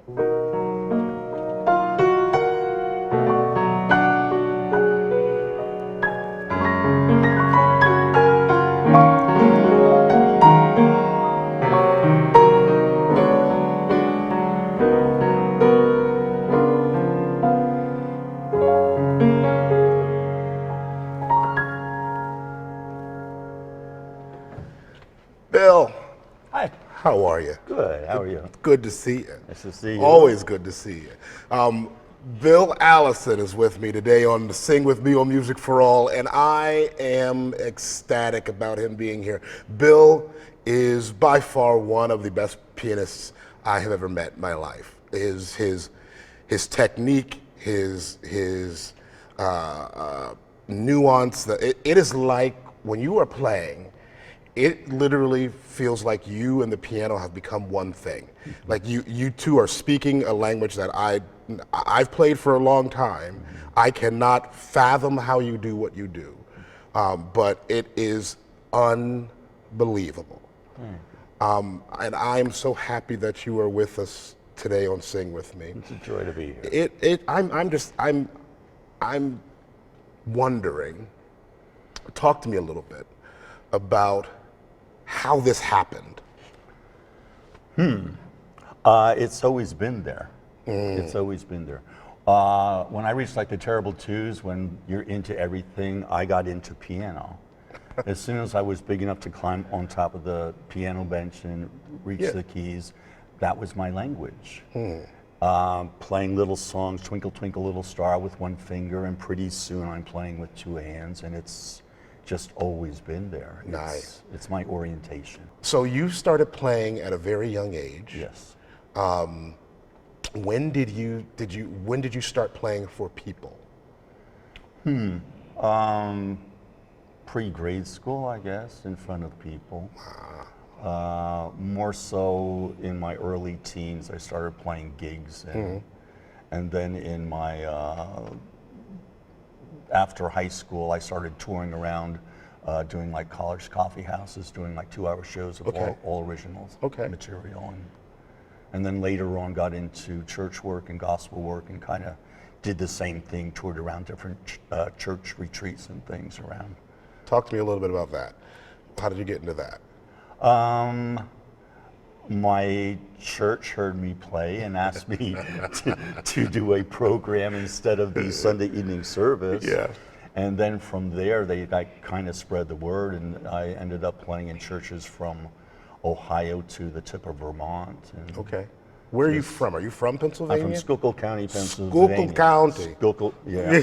Bill, Hi. how are you? Good. How are you? Good to see you. Nice to see you. Always good to see you. Bill Allison is with me today on the Sing With Me on Music for All, and I am ecstatic about him being here. Bill is by far one of the best pianists I have ever met in my life. His technique, his nuance, it is like when you are playing, it literally feels like you and the piano have become one thing. Like you two are speaking a language that I've played for a long time. I cannot fathom how you do what you do, but it is unbelievable. And I'm so happy that you are with us today on Sing With Me. It's a joy to be here. I'm wondering, talk to me a little bit about how this happened. It's always been there. It's always been there. When I reached like the terrible twos, when you're into everything, I got into piano. As soon as I was big enough to climb on top of the piano bench and reach the keys, that was my language. Playing little songs, Twinkle Twinkle Little Star with one finger, and pretty soon I'm playing with two hands, and it's just always been there. Nice. It's my orientation. So you started playing at a very young age. Yes. When did you start playing for people? Pre-grade school, I guess, in front of people. More so in my early teens, I started playing gigs, and then in my after high school, I started touring around, doing like college coffee houses, doing like 2-hour shows of all originals material, and then later on got into church work and gospel work, and kind of did the same thing, toured around different church retreats and things around. Talk to me a little bit about that. How did you get into that? My church heard me play and asked me to do a program instead of the Sunday evening service. Yeah. And then from there, they kind of spread the word, and I ended up playing in churches from Ohio to the tip of Vermont. And Where are you from? Are you from Pennsylvania? I'm from Schuylkill County, Pennsylvania. Schuylkill County. Schuylkill, yeah.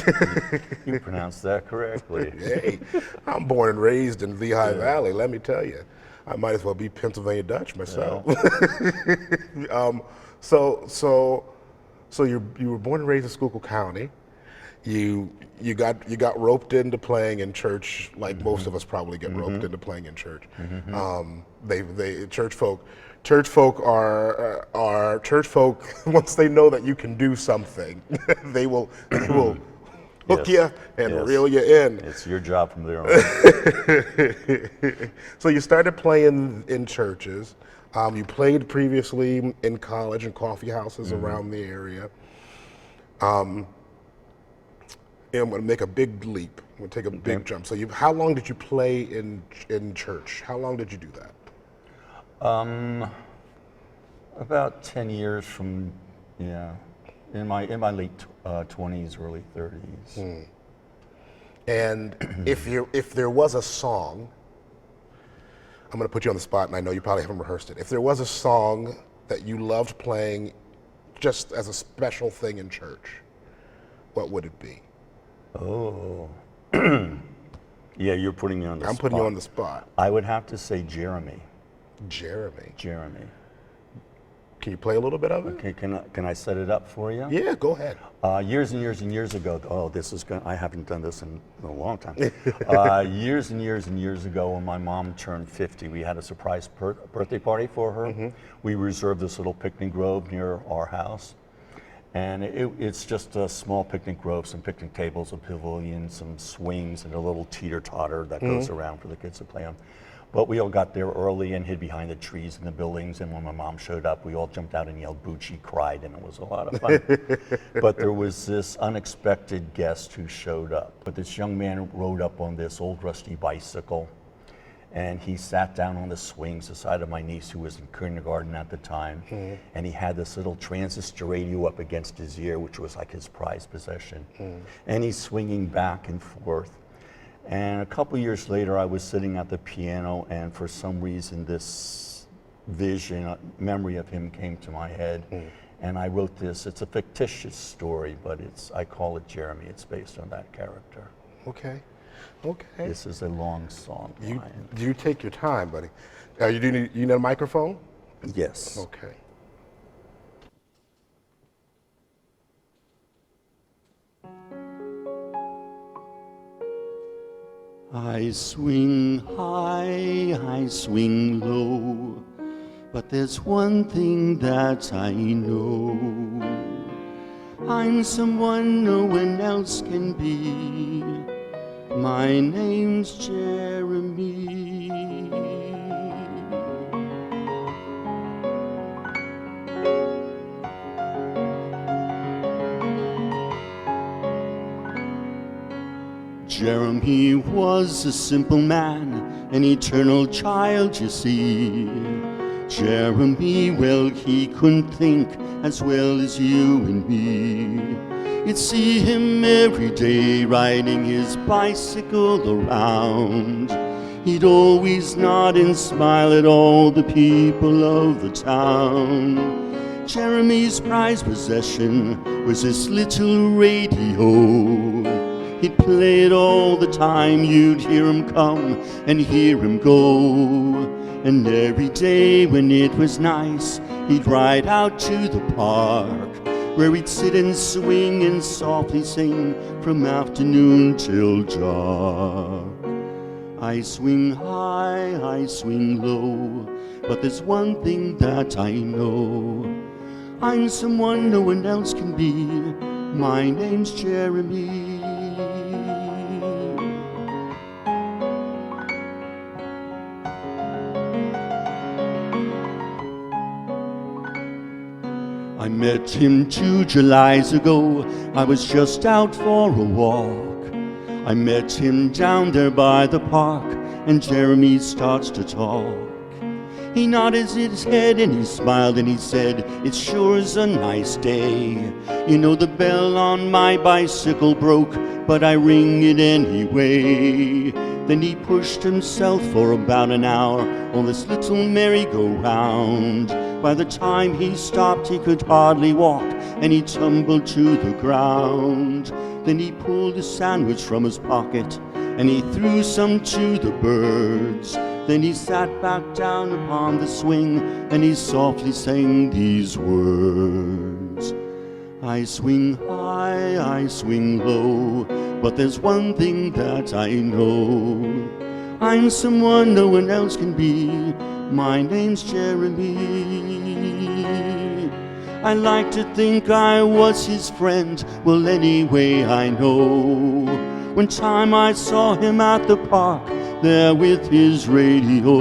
You pronounced that correctly. Hey, I'm born and raised in Lehigh Valley, let me tell you. I might as well be Pennsylvania Dutch myself. So you were born and raised in Schuylkill County. You got roped into playing in church, like most of us probably get roped into playing in church. Church folk are once they know that you can do something, they will hook you and reel you in. It's your job from there on. So you started playing in churches. You played previously in college and coffee houses around the area. And I'm going to make a big leap. I'm going to take a big jump. So how long did you play in church? How long did you do that? About 10 years from, in my late 20s, early 30s. And if there was a song, I'm going to put you on the spot, and I know you probably haven't rehearsed it. If there was a song that you loved playing just as a special thing in church, what would it be? Oh. Yeah, you're putting me on the spot. I'm putting you on the spot. I would have to say Jeremy. Jeremy. Can you play a little bit of it? Okay, can I set it up for you? Yeah, go ahead. Years and years and years ago, I haven't done this in a long time. Years and years and years ago, when my mom turned 50, we had a surprise birthday party for her. We reserved this little picnic grove near our house. And it's just a small picnic grove, some picnic tables, a pavilion, some swings, and a little teeter-totter that goes around for the kids to play on. But we all got there early and hid behind the trees in the buildings, and when my mom showed up, we all jumped out and yelled "Boo!" She cried, and it was a lot of fun. But there was this unexpected guest who showed up. But this young man rode up on this old rusty bicycle, and he sat down on the swings beside of my niece, who was in kindergarten at the time, and he had this little transistor radio up against his ear, which was like his prized possession. And he's swinging back and forth. And a couple years later, I was sitting at the piano, and for some reason, this vision, memory of him came to my head. And I wrote this. It's a fictitious story, but I call it Jeremy. It's based on that character. Okay. Okay. This is a long song. You take your time, buddy. You need a microphone? Yes. Okay. I swing high, I swing low, but there's one thing that I know. I'm someone no one else can be. My name's Jeremy. Jeremy was a simple man, an eternal child, you see. Jeremy, well, he couldn't think as well as you and me. You'd see him every day riding his bicycle around. He'd always nod and smile at all the people of the town. Jeremy's prized possession was this little radio. He'd play it all the time, you'd hear him come and hear him go. And every day when it was nice, he'd ride out to the park, where he'd sit and swing and softly sing from afternoon till dark. I swing high, I swing low, but there's one thing that I know. I'm someone no one else can be. My name's Jeremy. I met him 2 Julys ago. I was just out for a walk. I met him down there by the park, and Jeremy starts to talk. He nodded his head and he smiled and he said, "It sure is a nice day. You know the bell on my bicycle broke, but I ring it anyway." Then he pushed himself for about an hour on this little merry-go-round. By the time he stopped, he could hardly walk, and he tumbled to the ground. Then he pulled a sandwich from his pocket, and he threw some to the birds. Then he sat back down upon the swing, and he softly sang these words. I swing high, I swing low, but there's one thing that I know. I'm someone no one else can be. My name's Jeremy. I like to think I was his friend. Well, anyway, I know. One time I saw him at the park, there with his radio,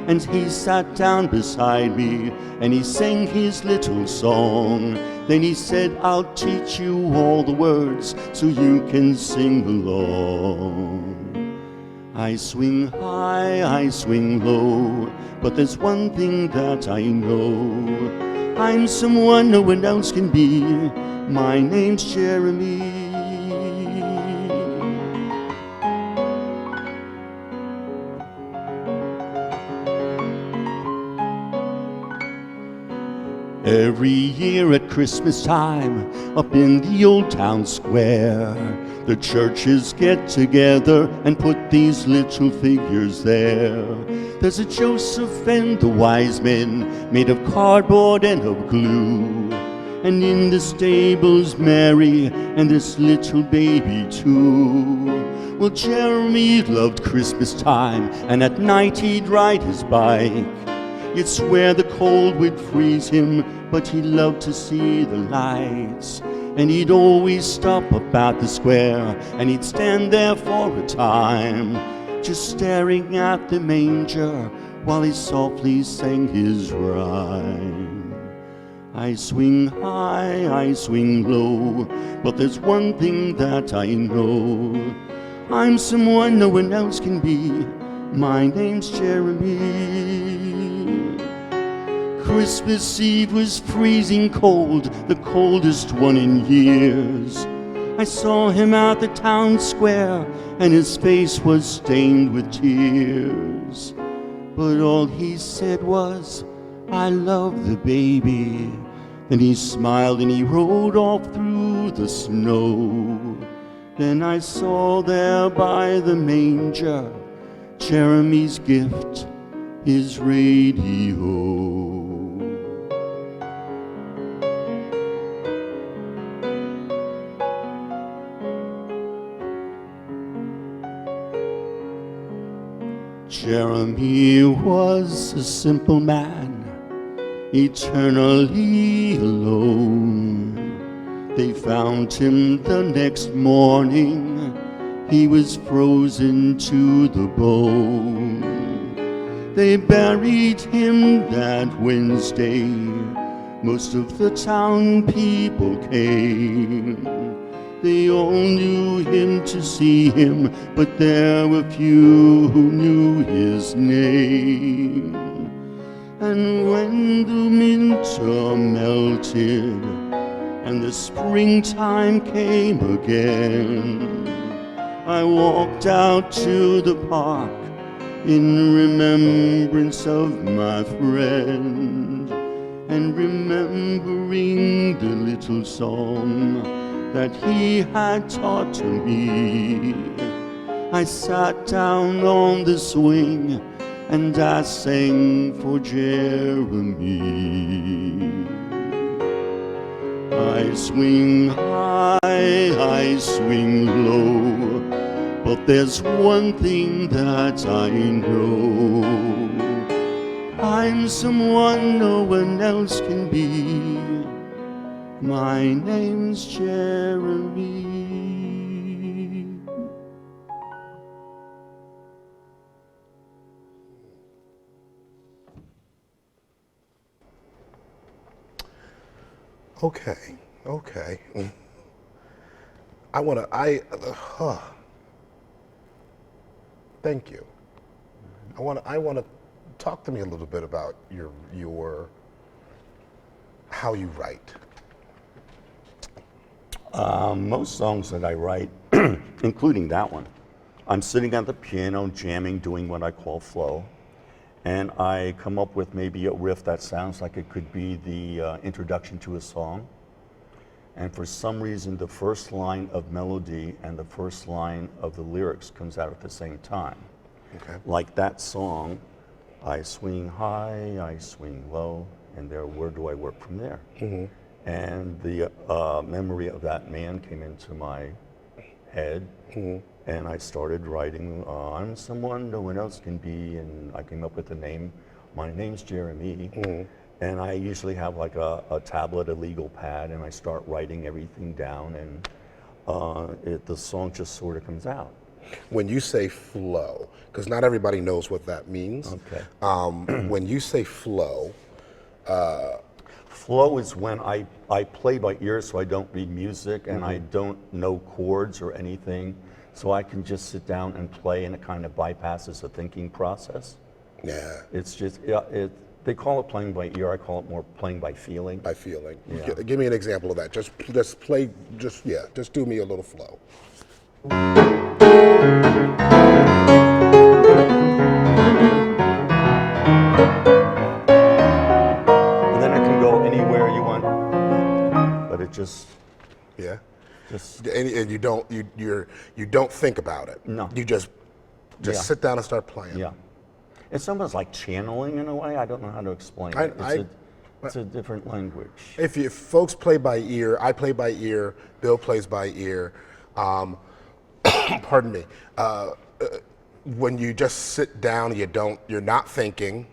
and he sat down beside me and he sang his little song. Then he said, "I'll teach you all the words so you can sing along." I swing high, I swing low, but there's one thing that I know. I'm someone no one else can be. My name's Jeremy. Every year at Christmas time, up in the old town square, the churches get together and put these little figures there. There's a Joseph and the wise men, made of cardboard and of glue. And in the stables Mary and this little baby too. Well, Jeremy loved Christmas time, and at night he'd ride his bike. You'd swear the cold would freeze him, but he loved to see the lights. And he'd always stop about the square, and he'd stand there for a time. just staring at the manger while he softly sang his rhyme. I swing high, I swing low, but there's one thing that I know. I'm someone no one else can be. My name's Jeremy. Christmas Eve was freezing cold, the coldest one in years. I saw him at the town square, and his face was stained with tears. But all he said was, I love the baby. Then he smiled and he rode off through the snow. Then I saw there by the manger Jeremy's gift, his radio. Jeremy was a simple man, eternally alone. They found him the next morning, he was frozen to the bone. They buried him that Wednesday, most of the town people came. They all knew him to see him, but there were few who knew his name. And when the winter melted and the springtime came again, I walked out to the park in remembrance of my friend, and remembering the little song that he had taught to me. I sat down on the swing and I sang for Jeremy. I swing high, I swing low, but there's one thing that I know. I'm someone no one else can be. My name's Jeremy. Okay. Thank you. I want to talk to me a little bit about your how you write. Most songs that I write, including that one, I'm sitting at the piano jamming, doing what I call flow, and I come up with maybe a riff that sounds like it could be the introduction to a song. And for some reason, the first line of melody and the first line of the lyrics comes out at the same time. Okay. Like that song, I swing high, I swing low, and there, where do I work from there? Mm-hmm. And the memory of that man came into my head, mm-hmm. and I started writing, I'm someone no one else can be, and I came up with the name. My name's Jeremy, mm-hmm. and I usually have like a tablet, a legal pad, and I start writing everything down, and the song just sort of comes out. When you say flow, because not everybody knows what that means. Okay. When you say flow, flow is when I play by ear, so I don't read music, and I don't know chords or anything, so I can just sit down and play, and it kind of bypasses the thinking process. Yeah. It's just, they call it playing by ear, I call it more playing by feeling. By feeling. Yeah. Give me an example of that. Just play, just do me a little flow. Just and you don't think about it. No. You just sit down and start playing. Yeah. It's almost like channeling in a way. I don't know how to explain it. It's a different language. If folks play by ear, I play by ear. Bill plays by ear. Pardon me. When you just sit down, you're not thinking.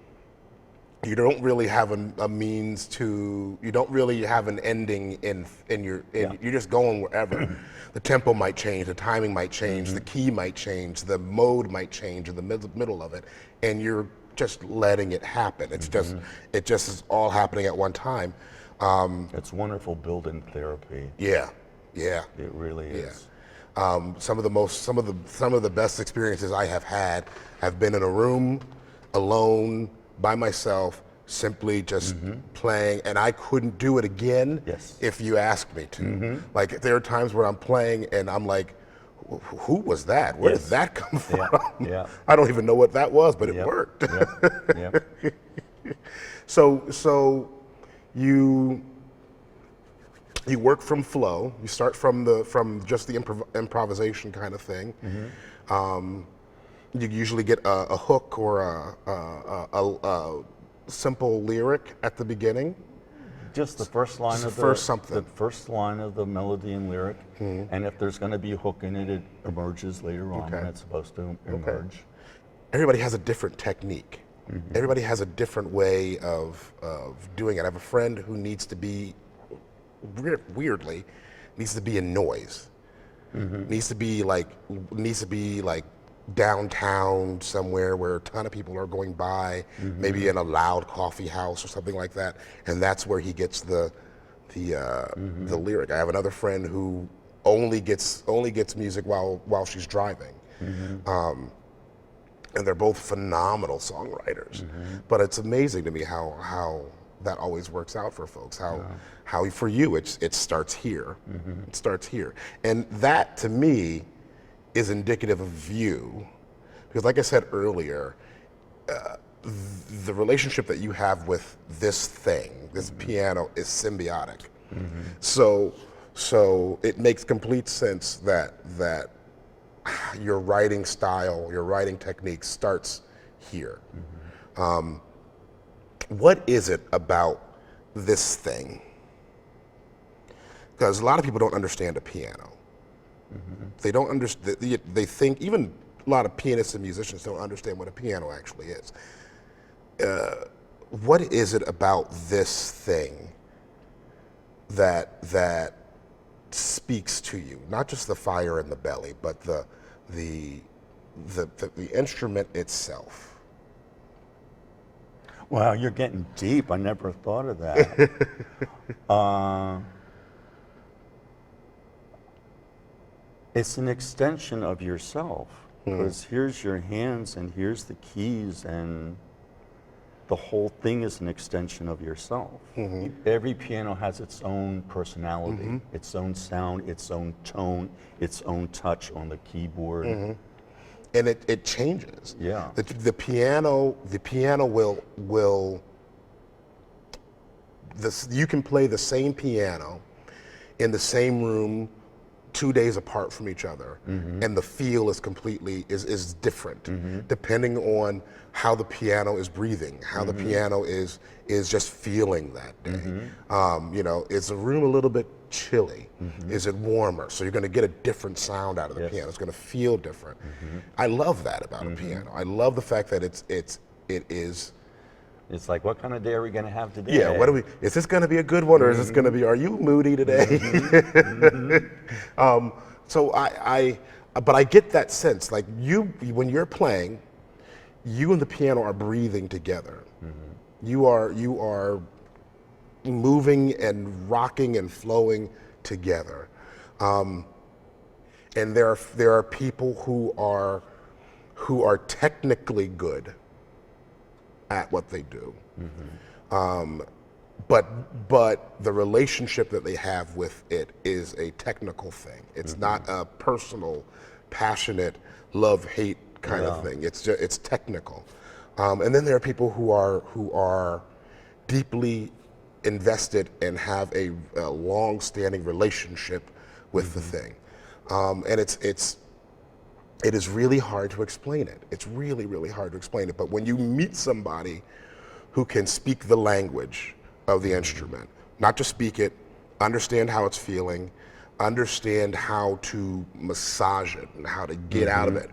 you don't really have a means to, you don't really have an ending you're just going wherever. The tempo might change, the timing might change, the key might change, the mode might change in the middle of it, and you're just letting it happen. It's it just is all happening at one time. It's wonderful built-in therapy. Yeah. It really is. Some of the best experiences I have had have been in a room, alone, by myself, simply just playing, and I couldn't do it again if you asked me to. Like, there are times where I'm playing and I'm like, who was that? Where did that come from? I don't even know what that was, but it worked. So you work from flow. You start from just the improvisation kind of thing. You usually get a hook or a simple lyric at the beginning. Just the first line of the first line of the melody and lyric, and if there's going to be a hook in it, it emerges later on when it's supposed to emerge. Everybody has a different technique. Everybody has a different way of doing it. I have a friend who needs to be weirdly needs to be in noise. Needs to be like downtown somewhere where a ton of people are going by, maybe in a loud coffee house or something like that, and that's where he gets the lyric. I have another friend who only gets music while she's driving, and they're both phenomenal songwriters. But it's amazing to me how that always works out for folks. How for you it starts here. It starts here, and that to me is indicative of you, because like I said earlier, the relationship that you have with this thing, this piano, is symbiotic. So it makes complete sense that your writing style, your writing technique starts here. What is it about this thing? Because a lot of people don't understand a piano. They don't understand. They think, even a lot of pianists and musicians don't understand what a piano actually is. What is it about this thing that speaks to you? Not just the fire in the belly, but the instrument itself. Wow, you're getting deep. I never thought of that. It's an extension of yourself, because here's your hands and here's the keys, and the whole thing is an extension of yourself. Every piano has its own personality, its own sound, its own tone, its own touch on the keyboard. And it changes. Yeah. The piano will you can play the same piano in the same room 2 days apart from each other, and the feel is completely is different depending on how the piano is breathing, how the piano is just feeling that day. You know, is the room a little bit chilly? Is it warmer? So you're going to get a different sound out of the piano. It's going to feel different. I love that about a piano. I love the fact that it is. It's like, what kind of day are we going to have today? Yeah, is this going to be a good one, or is this going to be, are you moody today? But I get that sense, like when you're playing, you and the piano are breathing together. You are moving and rocking and flowing together. And there are people who are technically good at what they do. But the relationship that they have with it is a technical thing. It's not a personal, passionate love-hate kind of thing. It's technical. And then there are people who are deeply invested and have a long-standing relationship with the thing. And it is really hard to explain it. It's really, really hard to explain it. But when you meet somebody who can speak the language of the instrument, not just speak it, understand how it's feeling, understand how to massage it and how to get out of it.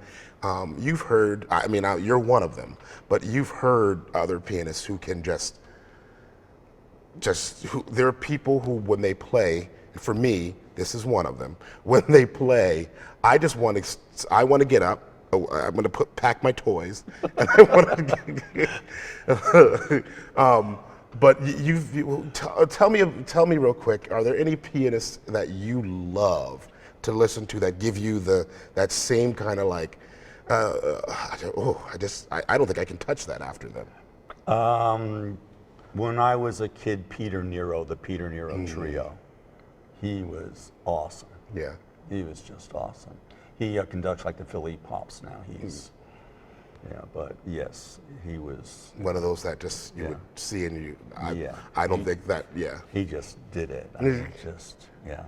You've heard, I mean, you're one of them, but you've heard other pianists who can there are people who, when they play, for me, this is one of them. When they play, I want to get up. I'm going to pack my toys, and I want to. But tell me real quick. Are there any pianists that you love to listen to that give you that same kind of like? I don't think I can touch that after them. When I was a kid, Peter Nero, the Peter Nero Trio, he was awesome. Yeah. He was just awesome. He conducts like the Philly Pops now. He's, yeah, but yes, he was one of those that just you would see and you. I don't think that. Yeah. He just did it. I mean, just yeah.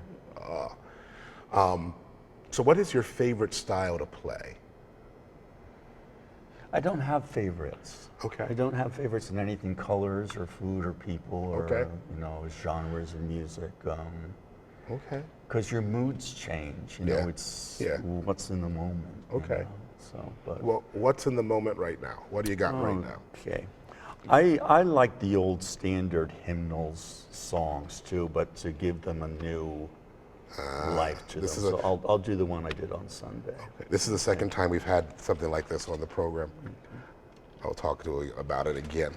So, what is your favorite style to play? I don't have favorites. Okay. I don't have favorites in anything, colors or food or people or you know, genres of music. Okay. Because your moods change. You know, it's what's in the moment. Okay. You know? So, but well, what's in the moment right now? What do you got right now? Okay. I like the old standard hymnals songs too, but to give them a new life to them. So I'll do the one I did on Sunday. Okay. This is the second time we've had something like this on the program. I'll talk to you about it again.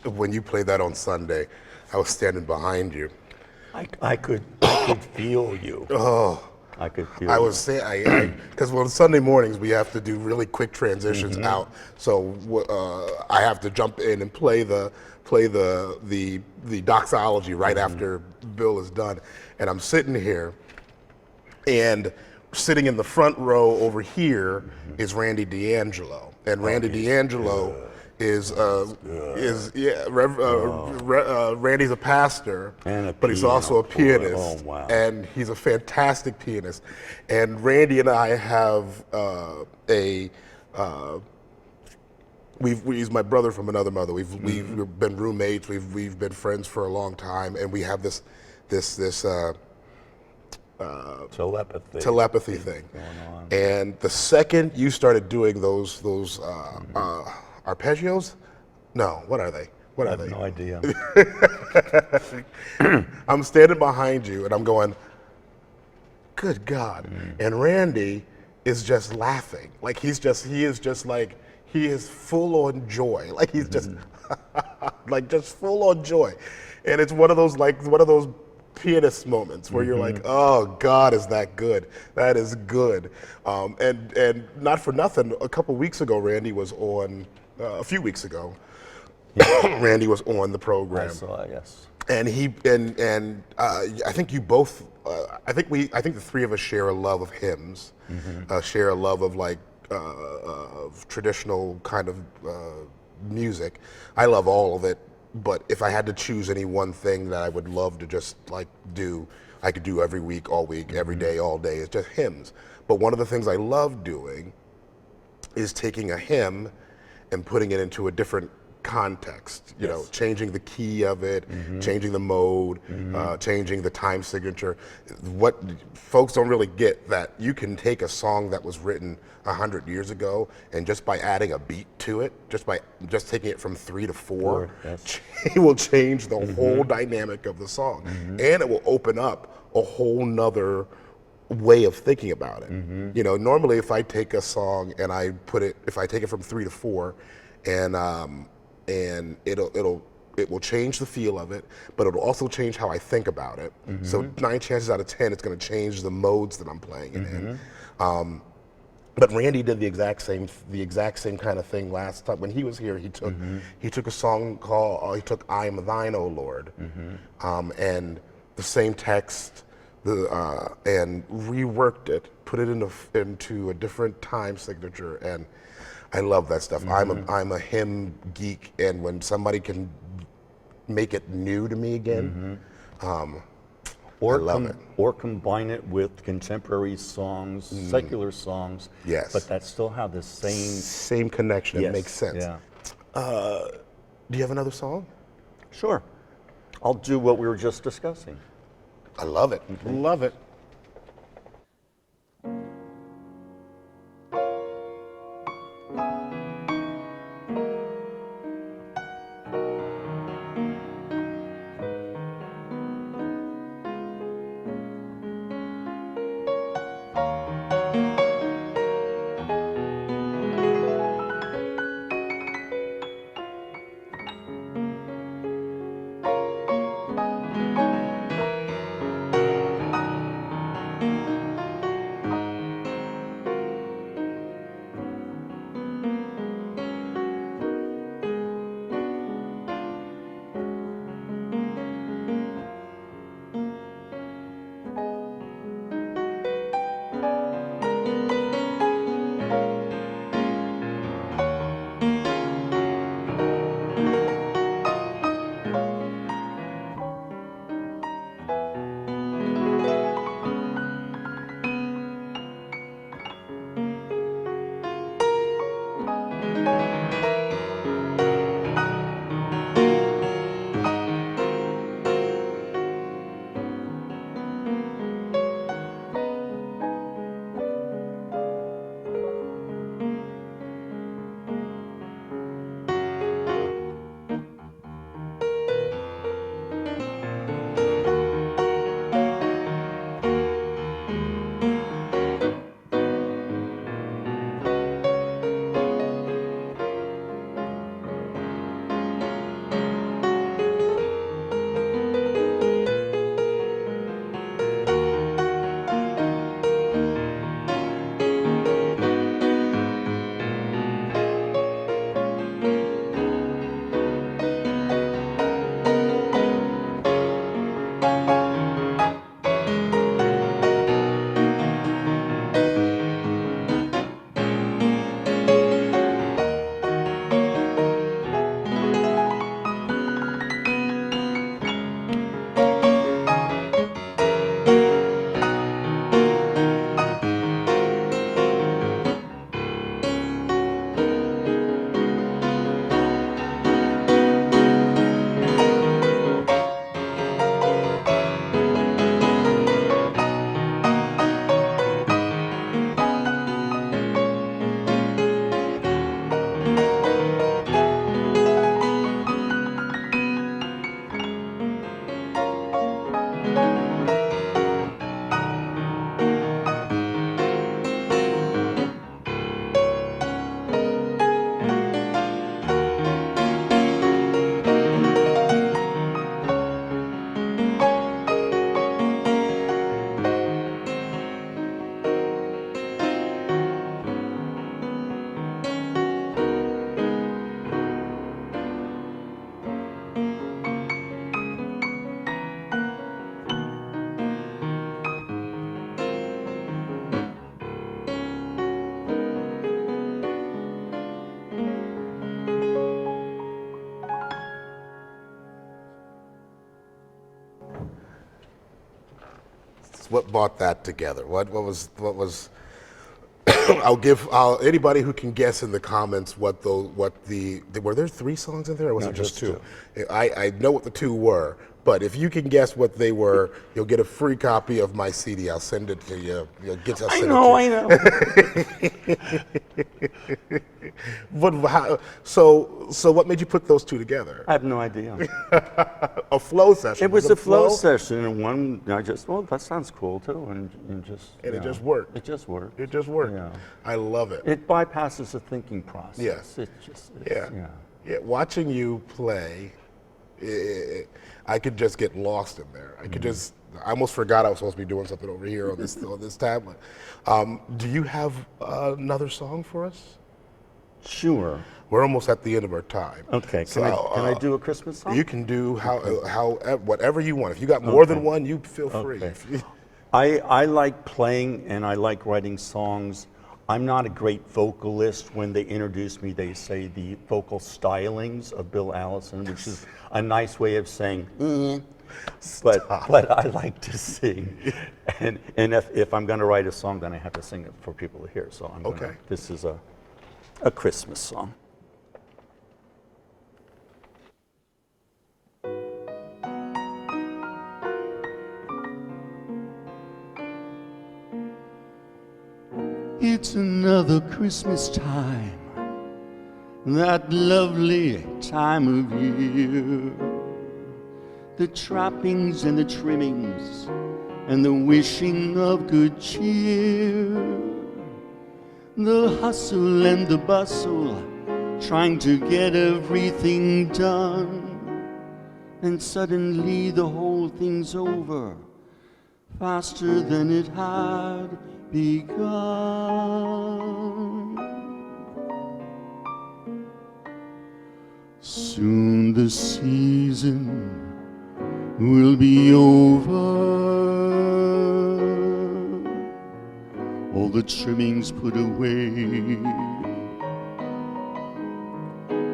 when you played that on Sunday, I was standing behind you. I could feel you. Oh, I could feel I you. was saying, because on Sunday mornings we have to do really quick transitions out, so I have to jump in and play the doxology right after Bill is done, and I'm sitting here, and sitting in the front row over here is Randy D'Angelo, and Randy D'Angelo is Randy's a pastor, And a but he's also a piano player. pianist, Oh, wow. and he's a fantastic pianist. And Randy and I have he's my brother from another mother. We've been roommates. We've been friends for a long time, and we have this telepathy thing. going on. And the second you started doing those arpeggios, no, what are they? What I are have they? no idea. I'm standing behind you, and I'm going, good God. And Randy is just laughing. Like he is full on joy. Like he's just, like just full on joy. And it's one of those pianist moments where you're like, oh God, is that good? That is good. And not for nothing, a couple weeks ago, Randy was on, a few weeks ago, Randy was on the program. I saw, yes. And I think you both, I think the three of us share a love of hymns, share a love of of traditional kind of music. I love all of it, but if I had to choose any one thing that I would love to just do, I could do every week, all week, every day, all day, it's just hymns. But one of the things I love doing is taking a hymn and putting it into a different context, you know, changing the key of it, changing the mode, changing the time signature. What folks don't really get, that you can take a song that was written 100 years ago, and just by adding a beat to it, just taking it from 3 to 4, it will change the whole dynamic of the song, and it will open up a whole nother way of thinking about it. You know, normally if I take a song and if I take it from 3 to 4, and it will change the feel of it, but it'll also change how I think about it. So 9 chances out of 10, it's going to change the modes that I'm playing it in. But Randy did the exact same kind of thing last time when he was here. He took a song called he took "I Am Thine, O Lord," and the same text, and reworked it, put it into a different time signature, and I love that stuff. I'm a hymn geek, and when somebody can make it new to me again, I love it. Or combine it with contemporary songs, secular songs. Yes. But that still have the same connection. Yes, It makes sense. yeah. Do you have another song? Sure. I'll do what we were just discussing. I love it. Love it. What brought that together? What was? Anybody who can guess in the comments were there 3 songs in there, or was No, it just just 2? I know what the 2 were, but if you can guess what they were, you'll get a free copy of my CD. I'll send it to you. I know. But so what made you put those 2 together? I have no idea. A flow session. It was a flow session, and that sounds cool too, and it just worked. It just worked. It just worked. Yeah. I love it. It bypasses the thinking process. Yes. Yeah. Yeah. Watching you play, I could just get lost in there. I almost forgot I was supposed to be doing something over here on this tablet. Do you have another song for us? Sure. We're almost at the end of our time. Okay. So, can I do a Christmas song? You can do whatever you want. If you got more than one, you feel free. Okay. I like playing and I like writing songs. I'm not a great vocalist. When they introduce me, they say the vocal stylings of Bill Allison, which is a nice way of saying, but I like to sing. And if I'm going to write a song, then I have to sing it for people to hear. So this is a Christmas song. It's another Christmas time, that lovely time of year. The trappings and the trimmings and the wishing of good cheer. The hustle and the bustle, trying to get everything done. And suddenly the whole thing's over, faster than it had begun. Soon the season will be over, all the trimmings put away,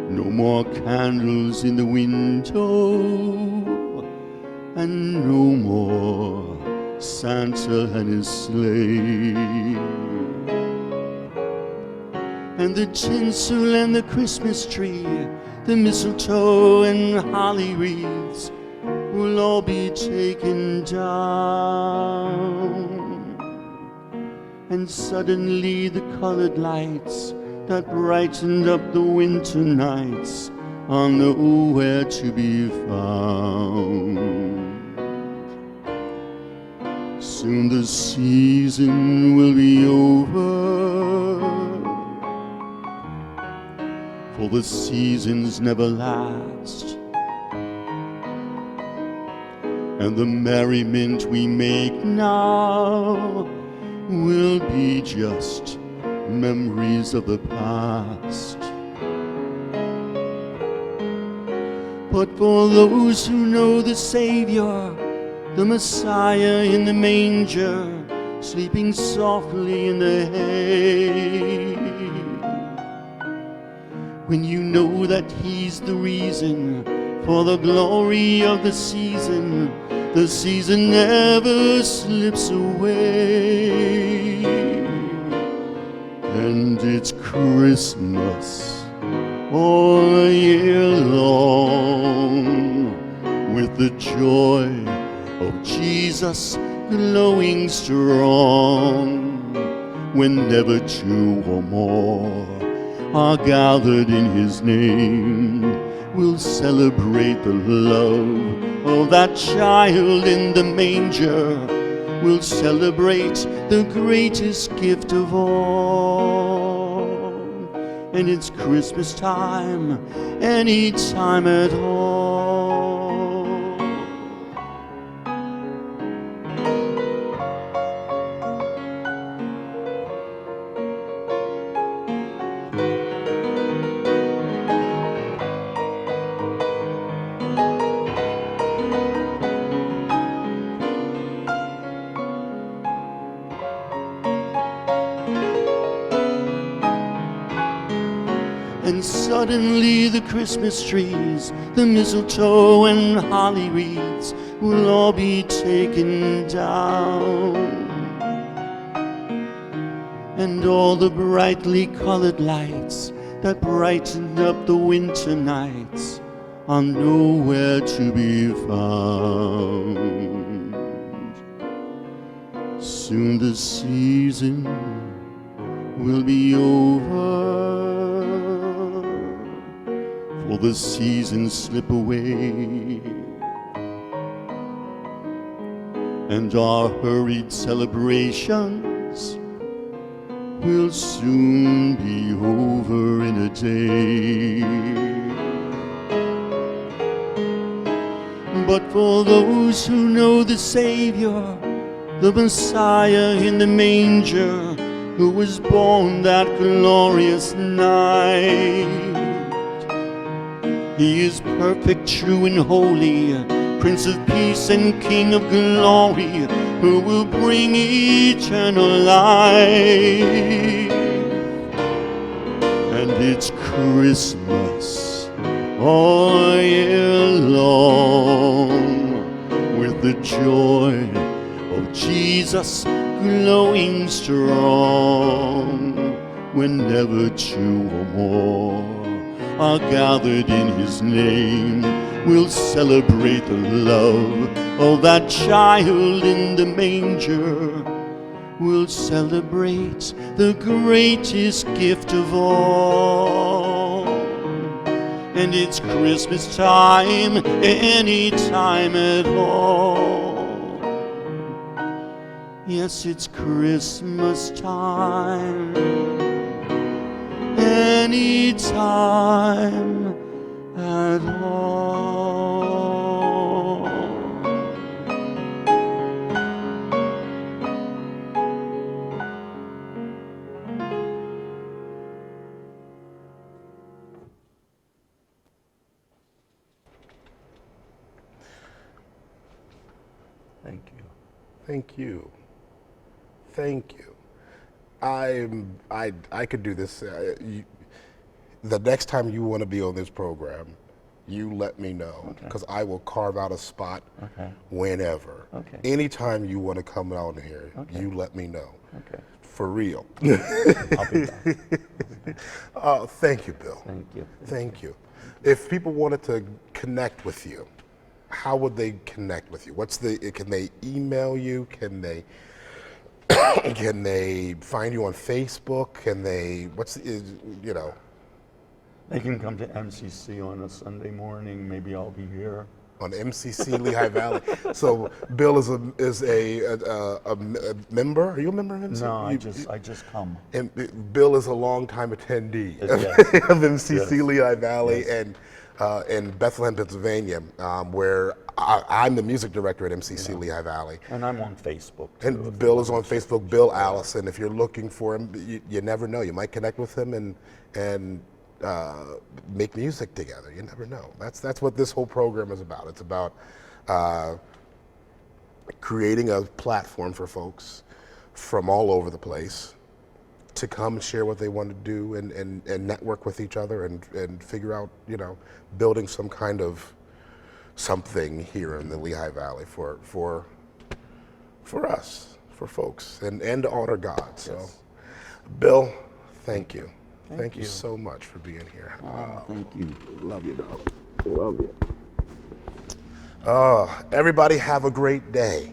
no more candles in the window, and no more Santa and his sleigh. And the tinsel and the Christmas tree, the mistletoe and holly wreaths will all be taken down. And suddenly the colored lights that brightened up the winter nights are nowhere to be found. Soon the season will be over, for the seasons never last, and the merriment we make now will be just memories of the past. But for those who know the Savior, the Messiah in the manger, sleeping softly in the hay, when you know that He's the reason for the glory of the season never slips away. And it's Christmas all year long, with the joy of Jesus glowing strong. Whenever 2 or more are gathered in His name, we'll celebrate the love of that child in the manger. We'll celebrate the greatest gift of all. And it's Christmas time, any time at all. And suddenly the Christmas trees, the mistletoe and holly wreaths will all be taken down. And all the brightly colored lights that brighten up the winter nights are nowhere to be found. Soon the season will be over, for the seasons slip away, and our hurried celebrations will soon be over in a day. But for those who know the Savior, the Messiah in the manger, who was born that glorious night, He is perfect, true, and holy, Prince of Peace and King of Glory, who will bring eternal life. And it's Christmas all year long, with the joy of Jesus glowing strong. Whenever two or more are gathered in His name, we'll celebrate the love of that child in the manger. We'll celebrate the greatest gift of all. And it's Christmas time, any time at all. Yes, it's Christmas time, any time at all. Thank you. Thank you. Thank you. I could do this. The next time you want to be on this program, you let me know, because I will carve out a spot whenever. Anytime you want to come out here, you let me know. For real. I'll be back. Oh, thank you, Bill. Thank you. Thank you. If people wanted to connect with you, how would they connect with you? Can they email you? Can they can they find you on Facebook? Can they, They can come to MCC on a Sunday morning. Maybe I'll be here. On MCC Lehigh Valley. So Bill is a member. Are you a member of MCC? No, I just come. And Bill is a longtime attendee Yes. of MCC Yes. Lehigh Valley Yes. and in Bethlehem, Pennsylvania, where I'm the music director at MCC Lehigh Valley. And I'm on Facebook too. And Bill is on Facebook, Bill Allison. If you're looking for him, you never know. You might connect with him and make music together. You never know. That's what this whole program is about. It's about creating a platform for folks from all over the place to come and share what they want to do and network with each other and figure out, building some kind of something here in the Lehigh Valley for us, for folks, and to honor God. So, Bill, thank you. Thank you so much for being here. Thank you. Love you, dog. Love you. Everybody have a great day.